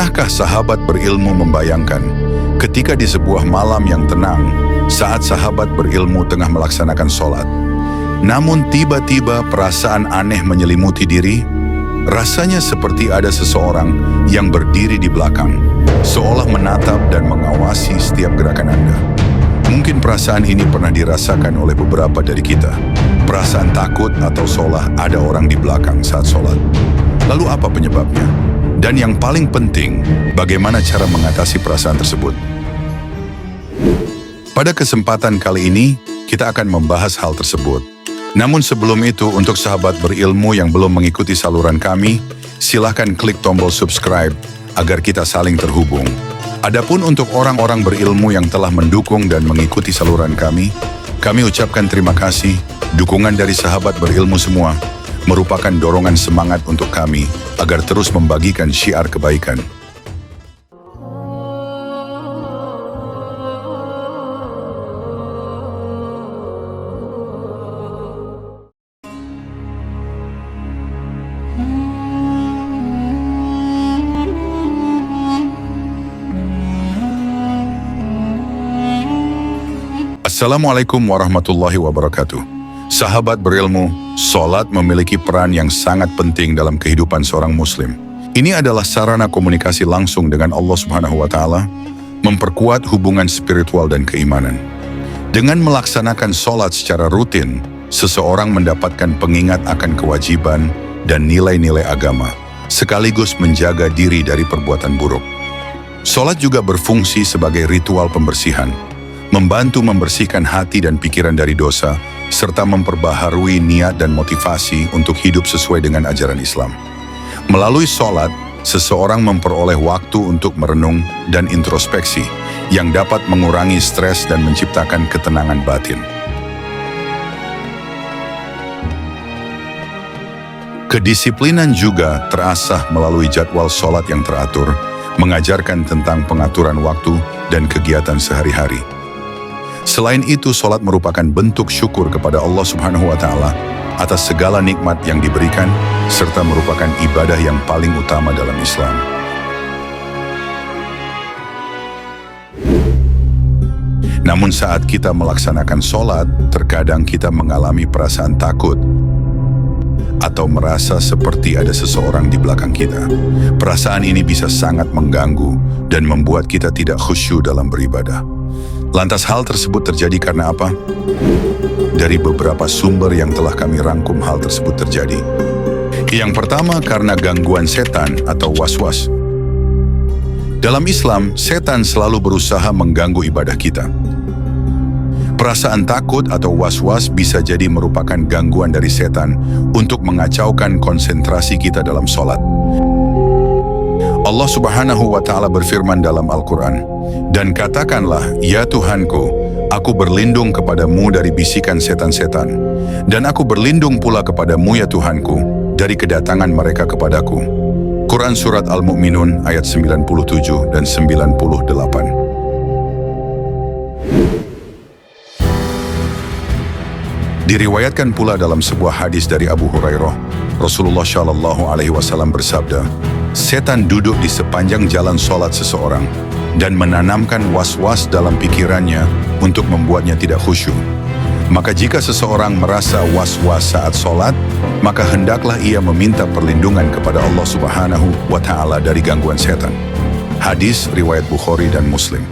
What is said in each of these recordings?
Pernahkah sahabat berilmu membayangkan ketika di sebuah malam yang tenang, saat sahabat berilmu tengah melaksanakan sholat, namun tiba-tiba perasaan aneh menyelimuti diri? Rasanya seperti ada seseorang yang berdiri di belakang, seolah menatap dan mengawasi setiap gerakan Anda. Mungkin perasaan ini pernah dirasakan oleh beberapa dari kita. Perasaan takut atau seolah ada orang di belakang saat sholat. Lalu apa penyebabnya? Dan yang paling penting, bagaimana cara mengatasi perasaan tersebut? Pada kesempatan kali ini, kita akan membahas hal tersebut. Namun sebelum itu, untuk sahabat berilmu yang belum mengikuti saluran kami, silahkan klik tombol subscribe agar kita saling terhubung. Adapun untuk orang-orang berilmu yang telah mendukung dan mengikuti saluran kami ucapkan terima kasih. Dukungan dari sahabat berilmu semua merupakan dorongan semangat untuk kami agar terus membagikan syiar kebaikan. Assalamualaikum warahmatullahi wabarakatuh. Sahabat berilmu, sholat memiliki peran yang sangat penting dalam kehidupan seorang muslim. Ini adalah sarana komunikasi langsung dengan Allah Subhanahu wa Ta'ala, memperkuat hubungan spiritual dan keimanan. Dengan melaksanakan sholat secara rutin, seseorang mendapatkan pengingat akan kewajiban dan nilai-nilai agama, sekaligus menjaga diri dari perbuatan buruk. Sholat juga berfungsi sebagai ritual pembersihan, membantu membersihkan hati dan pikiran dari dosa, serta memperbaharui niat dan motivasi untuk hidup sesuai dengan ajaran Islam. Melalui sholat, seseorang memperoleh waktu untuk merenung dan introspeksi yang dapat mengurangi stres dan menciptakan ketenangan batin. Kedisiplinan juga terasah melalui jadwal sholat yang teratur, mengajarkan tentang pengaturan waktu dan kegiatan sehari-hari. Selain itu, sholat merupakan bentuk syukur kepada Allah Subhanahu wa Ta'ala atas segala nikmat yang diberikan, serta merupakan ibadah yang paling utama dalam Islam. Namun saat kita melaksanakan sholat, terkadang kita mengalami perasaan takut atau merasa seperti ada seseorang di belakang kita. Perasaan ini bisa sangat mengganggu dan membuat kita tidak khusyuk dalam beribadah. Lantas hal tersebut terjadi karena apa? Dari beberapa sumber yang telah kami rangkum hal tersebut terjadi. Yang pertama, karena gangguan setan atau was-was. Dalam Islam, setan selalu berusaha mengganggu ibadah kita. Perasaan takut atau was-was bisa jadi merupakan gangguan dari setan untuk mengacaukan konsentrasi kita dalam sholat. Allah Subhanahu wa Ta'ala berfirman dalam Al-Quran, "Dan katakanlah, ya Tuhanku, aku berlindung kepadamu dari bisikan setan-setan, dan aku berlindung pula kepadamu ya Tuhanku, dari kedatangan mereka kepadaku." Quran Surat Al-Mu'minun ayat 97 dan 98. Diriwayatkan pula dalam sebuah hadis dari Abu Hurairah, Rasulullah Shallallahu Alaihi Wasallam bersabda, "Setan duduk di sepanjang jalan sholat seseorang dan menanamkan was-was dalam pikirannya untuk membuatnya tidak khusyuk. Maka jika seseorang merasa was-was saat sholat, maka hendaklah ia meminta perlindungan kepada Allah Subhanahu wa Ta'ala dari gangguan setan." Hadis riwayat Bukhari dan Muslim.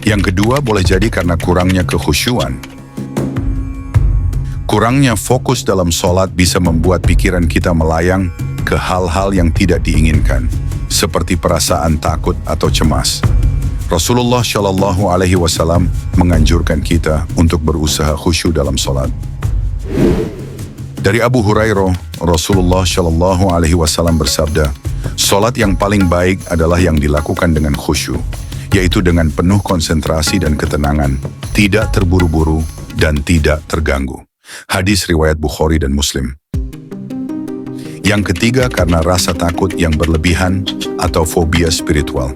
Yang kedua, boleh jadi karena kurangnya kekhusyuan. Kurangnya fokus dalam sholat bisa membuat pikiran kita melayang ke hal-hal yang tidak diinginkan, seperti perasaan takut atau cemas. Rasulullah Shallallahu Alaihi Wasallam menganjurkan kita untuk berusaha khusyuk dalam sholat. Dari Abu Hurairah, Rasulullah Shallallahu Alaihi Wasallam bersabda, "Sholat yang paling baik adalah yang dilakukan dengan khusyuk, yaitu dengan penuh konsentrasi dan ketenangan, tidak terburu-buru dan tidak terganggu." Hadis riwayat Bukhari dan Muslim. Yang ketiga, karena rasa takut yang berlebihan atau fobia spiritual.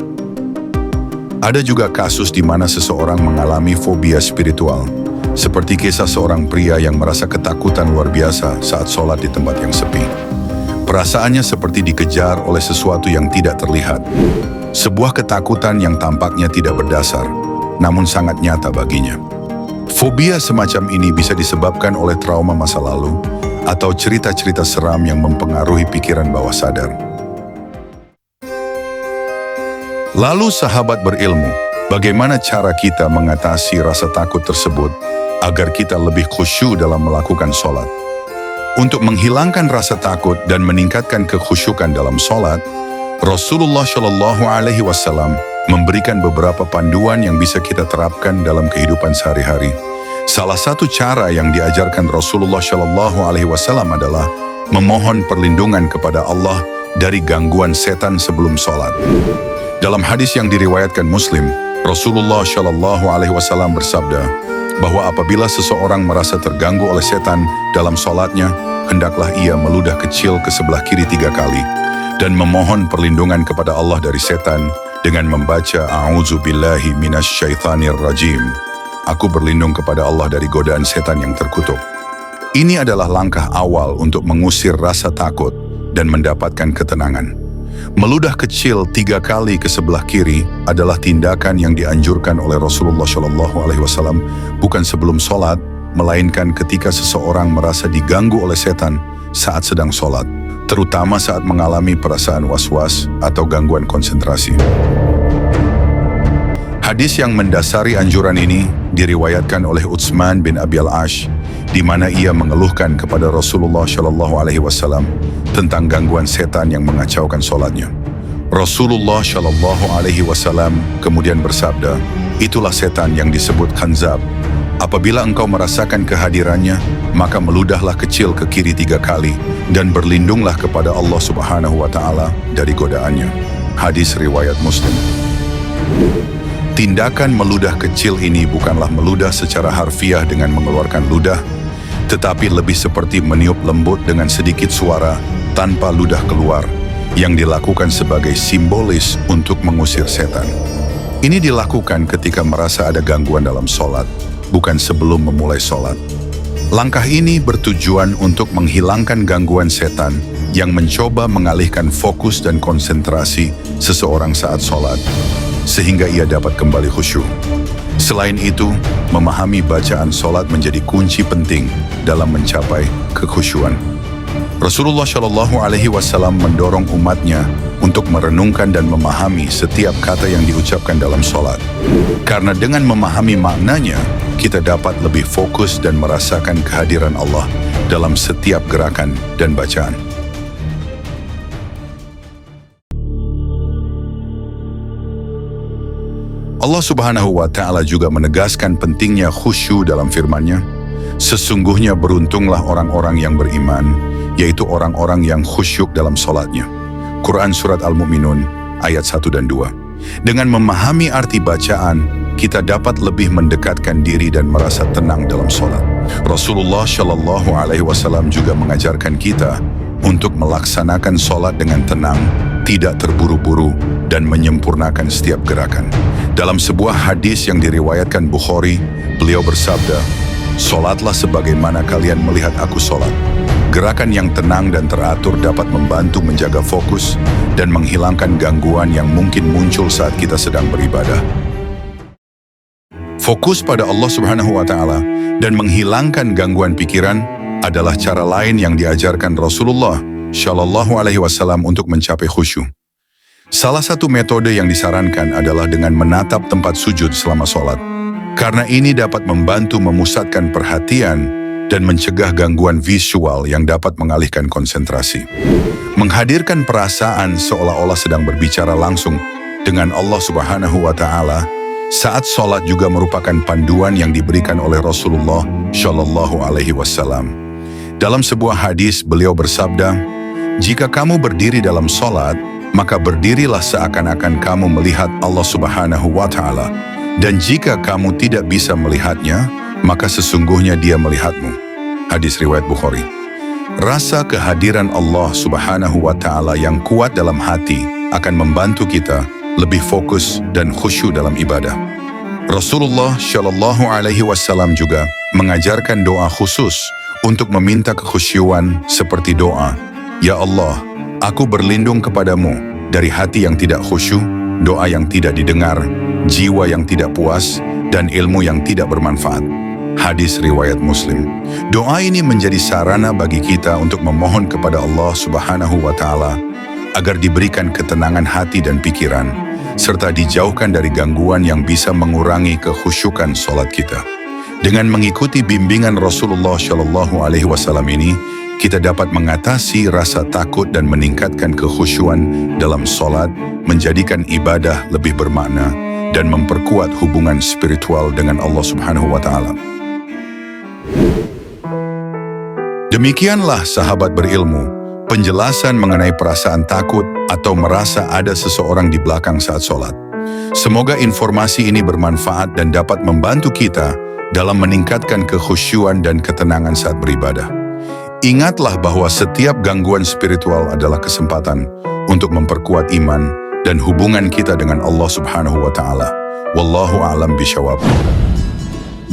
Ada juga kasus di mana seseorang mengalami fobia spiritual, seperti kisah seorang pria yang merasa ketakutan luar biasa saat sholat di tempat yang sepi. Perasaannya seperti dikejar oleh sesuatu yang tidak terlihat. Sebuah ketakutan yang tampaknya tidak berdasar, namun sangat nyata baginya. Fobia semacam ini bisa disebabkan oleh trauma masa lalu atau cerita-cerita seram yang mempengaruhi pikiran bawah sadar. Lalu sahabat berilmu, bagaimana cara kita mengatasi rasa takut tersebut agar kita lebih khusyuk dalam melakukan sholat? Untuk menghilangkan rasa takut dan meningkatkan kekhusyukan dalam sholat, Rasulullah Shallallahu Alaihi Wasallam memberikan beberapa panduan yang bisa kita terapkan dalam kehidupan sehari-hari. Salah satu cara yang diajarkan Rasulullah Shallallahu Alaihi Wasallam adalah memohon perlindungan kepada Allah dari gangguan setan sebelum sholat. Dalam hadis yang diriwayatkan Muslim, Rasulullah Shallallahu Alaihi Wasallam bersabda bahwa apabila seseorang merasa terganggu oleh setan dalam sholatnya, hendaklah ia meludah kecil ke sebelah kiri 3 kali dan memohon perlindungan kepada Allah dari setan dengan membaca A'udzubillahi minasyaitonir rajim. Aku berlindung kepada Allah dari godaan setan yang terkutuk. Ini adalah langkah awal untuk mengusir rasa takut dan mendapatkan ketenangan. Meludah kecil 3 kali ke sebelah kiri adalah tindakan yang dianjurkan oleh Rasulullah Shallallahu Alaihi Wasallam bukan sebelum sholat, melainkan ketika seseorang merasa diganggu oleh setan saat sedang sholat, terutama saat mengalami perasaan was-was atau gangguan konsentrasi. Hadis yang mendasari anjuran ini diriwayatkan oleh Utsman bin Abi al-Ash, di mana ia mengeluhkan kepada Rasulullah Shallallahu Alaihi Wasallam tentang gangguan setan yang mengacaukan sholatnya. Rasulullah Shallallahu Alaihi Wasallam kemudian bersabda, itulah setan yang disebut khanzab. Apabila engkau merasakan kehadirannya, maka meludahlah kecil ke kiri 3 kali dan berlindunglah kepada Allah Subhanahu wa Ta'ala dari godaannya. Hadis riwayat Muslim. Tindakan meludah kecil ini bukanlah meludah secara harfiah dengan mengeluarkan ludah, tetapi lebih seperti meniup lembut dengan sedikit suara tanpa ludah keluar, yang dilakukan sebagai simbolis untuk mengusir setan. Ini dilakukan ketika merasa ada gangguan dalam sholat, bukan sebelum memulai sholat. Langkah ini bertujuan untuk menghilangkan gangguan setan yang mencoba mengalihkan fokus dan konsentrasi seseorang saat sholat, sehingga ia dapat kembali khusyuk. Selain itu, memahami bacaan sholat menjadi kunci penting dalam mencapai kekhusyuan. Rasulullah Shallallahu Alaihi Wasallam mendorong umatnya untuk merenungkan dan memahami setiap kata yang diucapkan dalam sholat. Karena dengan memahami maknanya, kita dapat lebih fokus dan merasakan kehadiran Allah dalam setiap gerakan dan bacaan. Allah Subhanahu wa Ta'ala juga menegaskan pentingnya khusyuk dalam firman-Nya. Sesungguhnya beruntunglah orang-orang yang beriman, yaitu orang-orang yang khusyuk dalam sholatnya. Quran Surat Al-Mu'minun ayat 1 dan 2. Dengan memahami arti bacaan, kita dapat lebih mendekatkan diri dan merasa tenang dalam sholat. Rasulullah Shallallahu Alaihi Wasallam juga mengajarkan kita untuk melaksanakan sholat dengan tenang, tidak terburu-buru, dan menyempurnakan setiap gerakan. Dalam sebuah hadis yang diriwayatkan Bukhari, beliau bersabda, "Sholatlah sebagaimana kalian melihat aku sholat." Gerakan yang tenang dan teratur dapat membantu menjaga fokus dan menghilangkan gangguan yang mungkin muncul saat kita sedang beribadah. Fokus pada Allah Subhanahu wa Ta'ala dan menghilangkan gangguan pikiran adalah cara lain yang diajarkan Rasulullah Shallallahu Alaihi Wasallam untuk mencapai khusyuk. Salah satu metode yang disarankan adalah dengan menatap tempat sujud selama sholat, karena ini dapat membantu memusatkan perhatian dan mencegah gangguan visual yang dapat mengalihkan konsentrasi. Menghadirkan perasaan seolah-olah sedang berbicara langsung dengan Allah Subhanahu wa Ta'ala saat sholat juga merupakan panduan yang diberikan oleh Rasulullah Shallallahu Alaihi Wasallam. Dalam sebuah hadis beliau bersabda, "Jika kamu berdiri dalam sholat, maka berdirilah seakan-akan kamu melihat Allah Subhanahu wa Ta'ala, dan jika kamu tidak bisa melihatnya, maka sesungguhnya Dia melihatmu." Hadis riwayat Bukhari. Rasa kehadiran Allah Subhanahu wa Ta'ala yang kuat dalam hati akan membantu kita lebih fokus dan khusyuk dalam ibadah. Rasulullah Shallallahu Alaihi Wasallam juga mengajarkan doa khusus untuk meminta kekhusyuan seperti doa, Ya Allah, aku berlindung kepadamu dari hati yang tidak khusyuk, doa yang tidak didengar, jiwa yang tidak puas, dan ilmu yang tidak bermanfaat. Hadis riwayat Muslim. Doa ini menjadi sarana bagi kita untuk memohon kepada Allah Subhanahu wa Ta'ala agar diberikan ketenangan hati dan pikiran, serta dijauhkan dari gangguan yang bisa mengurangi kekhusyukan sholat kita. Dengan mengikuti bimbingan Rasulullah Shallallahu Alaihi Wasallam ini, kita dapat mengatasi rasa takut dan meningkatkan kekhusyuan dalam sholat, menjadikan ibadah lebih bermakna, dan memperkuat hubungan spiritual dengan Allah Subhanahu wa Ta'ala. Demikianlah sahabat berilmu, penjelasan mengenai perasaan takut atau merasa ada seseorang di belakang saat sholat. Semoga informasi ini bermanfaat dan dapat membantu kita dalam meningkatkan kekhusyuan dan ketenangan saat beribadah. Ingatlah bahwa setiap gangguan spiritual adalah kesempatan untuk memperkuat iman dan hubungan kita dengan Allah Subhanahu wa Ta'ala. Wallahu a'lam bishawab.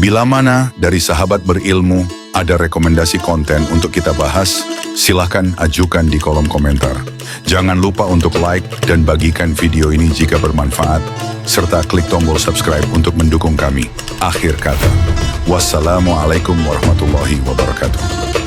Bila mana dari sahabat berilmu ada rekomendasi konten untuk kita bahas, silakan ajukan di kolom komentar. Jangan lupa untuk like dan bagikan video ini jika bermanfaat, serta klik tombol subscribe untuk mendukung kami. Akhir kata, wassalamualaikum warahmatullahi wabarakatuh.